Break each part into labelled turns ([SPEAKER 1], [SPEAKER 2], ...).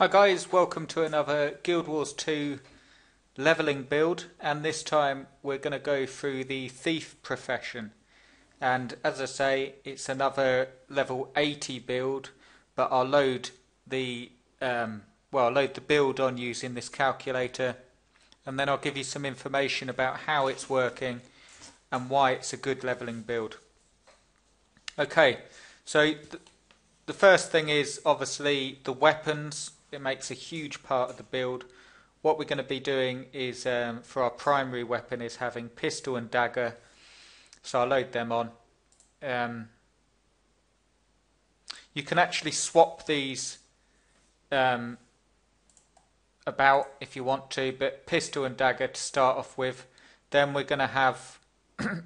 [SPEAKER 1] Hi guys, welcome to another Guild Wars 2 leveling build, and this time we're going to go through the Thief profession. And as I say, it's another level 80 build, but I'll load the load the build on using this calculator, and then I'll give you some information about how it's working and why it's a good leveling build. Okay, so the first thing is obviously the weapons. It makes a huge part of the build. What we're going to be doing is, for our primary weapon, is having pistol and dagger. So I'll load them on. You can actually swap these about if you want to, but pistol and dagger to start off with. Then we're going to have,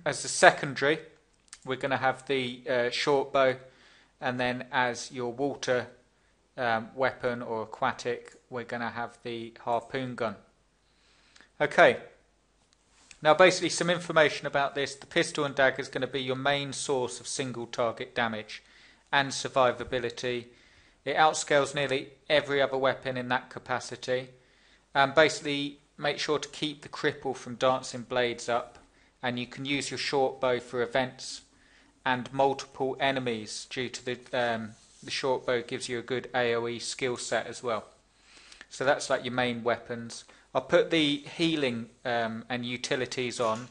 [SPEAKER 1] as a secondary, we're going to have the short bow, and then as your water weapon or aquatic, we're going to have the harpoon gun. Okay, now basically some information about this. The pistol and dagger is going to be your main source of single target damage and survivability. It outscales nearly every other weapon in that capacity, and basically make sure to keep the cripple from dancing blades up, and you can use your short bow for events and multiple enemies due to the short bow gives you a good AoE skill set as well. So that's like your main weapons. I'll put the healing and utilities on,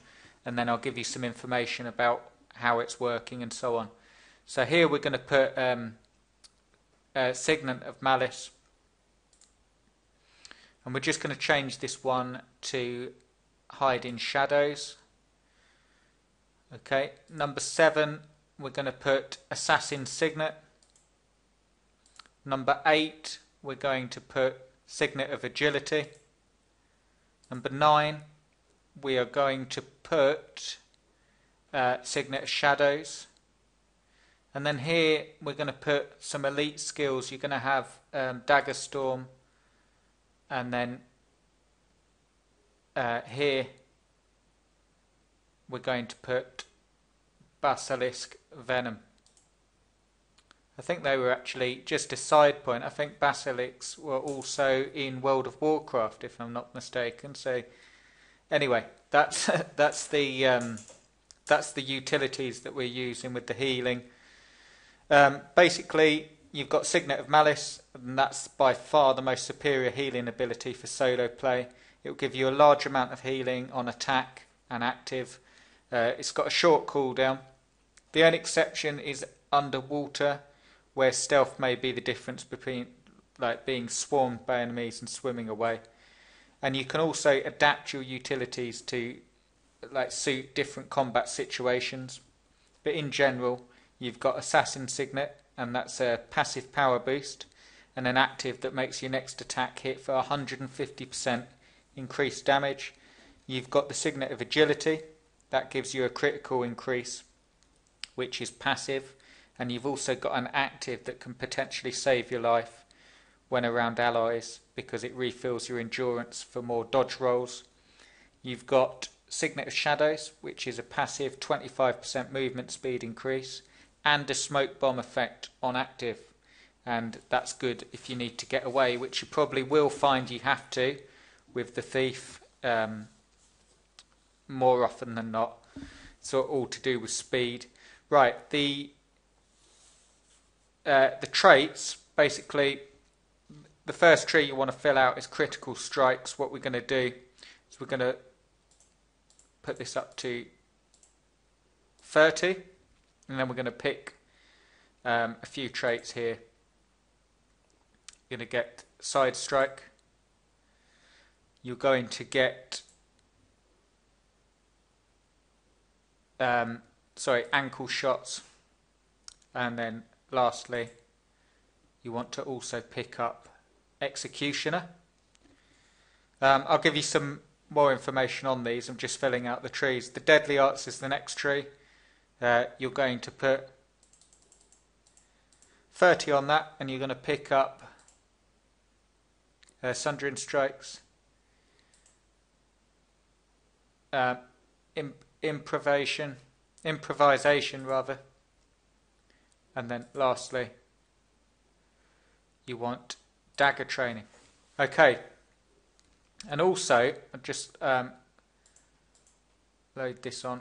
[SPEAKER 1] and then I'll give you some information about how it's working and so on. So here we're going to put Signet of Malice, and we're just going to change this one to hide in shadows. Okay, number 7 we're going to put Assassin Signet. Number 8 we're going to put Signet of Agility. Number 9 we are going to put Signet of Shadows. And then here we're going to put some elite skills. You're going to have Dagger Storm, and then here we're going to put Basilisk Venom. I think they were actually, just a side point, I think basilisks were also in World of Warcraft, if I'm not mistaken. So anyway, that's that's the utilities that we're using with the healing. Basically, you've got Signet of Malice, and that's by far the most superior healing ability for solo play. It will give you a large amount of healing on attack and active. It's got a short cooldown. The only exception is underwater, where stealth may be the difference between like being swarmed by enemies and swimming away. And you can also adapt your utilities to like suit different combat situations. But in general, you've got Assassin Signet, and that's a passive power boost, and an active that makes your next attack hit for 150% increased damage. You've got the Signet of Agility, that gives you a critical increase, which is passive. And you've also got an active that can potentially save your life when around allies, because it refills your endurance for more dodge rolls. You've got Signet of Shadows, which is a passive 25% movement speed increase and a smoke bomb effect on active, and that's good if you need to get away, which you probably will find you have to with the Thief more often than not. So all to do with speed. Right, the traits, basically the first tree you want to fill out is critical strikes. What we're going to do is we're going to put this up to 30, and then we're going to pick a few traits here. You're going to get side strike, you're going to get ankle shots, and then lastly you want to also pick up Executioner. I'll give you some more information on these. I'm just filling out the trees. The Deadly Arts is the next tree. You're going to put 30 on that, and you're going to pick up Sundering Strikes, improvisation rather, and then lastly you want dagger training. Okay, and also I'll just load this on.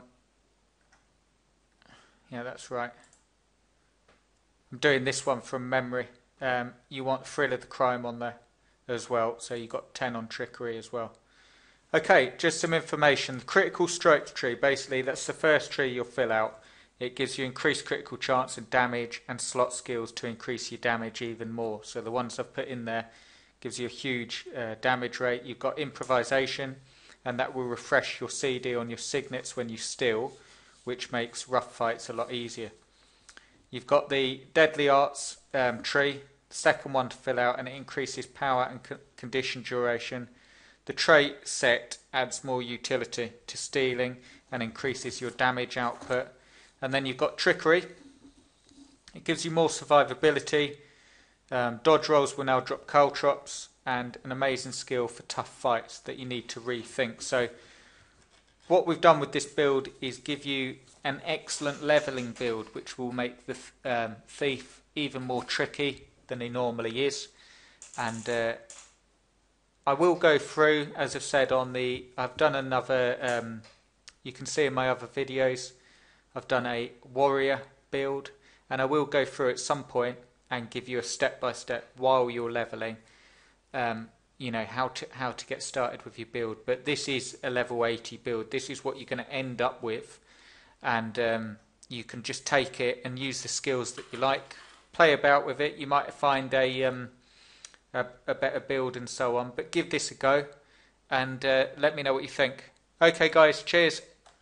[SPEAKER 1] Yeah, that's right. I'm doing this one from memory. You want Thrill of the Crime on there as well, so you got 10 on trickery as well. Okay, just some information. The critical strokes tree, basically that's the first tree you'll fill out. It gives you increased critical chance and damage and slot skills to increase your damage even more. So the ones I've put in there gives you a huge damage rate. You've got improvisation, and that will refresh your CD on your signets when you steal, which makes rough fights a lot easier. You've got the Deadly Arts tree, the second one to fill out, and it increases power and condition duration. The trait set adds more utility to stealing and increases your damage output. And then you've got Trickery. It gives you more survivability. Dodge rolls will now drop caltrops, and an amazing skill for tough fights that you need to rethink. So what we've done with this build is give you an excellent leveling build, which will make the thief even more tricky than he normally is. And I will go through, as I've said, I've done another, you can see in my other videos, I've done a warrior build, and I will go through at some point and give you a step-by-step while you're leveling, you know, how to get started with your build. But this is a level 80 build. This is what you're going to end up with, and you can just take it and use the skills that you like, play about with it. You might find a better build and so on, but give this a go and let me know what you think. Okay guys, cheers.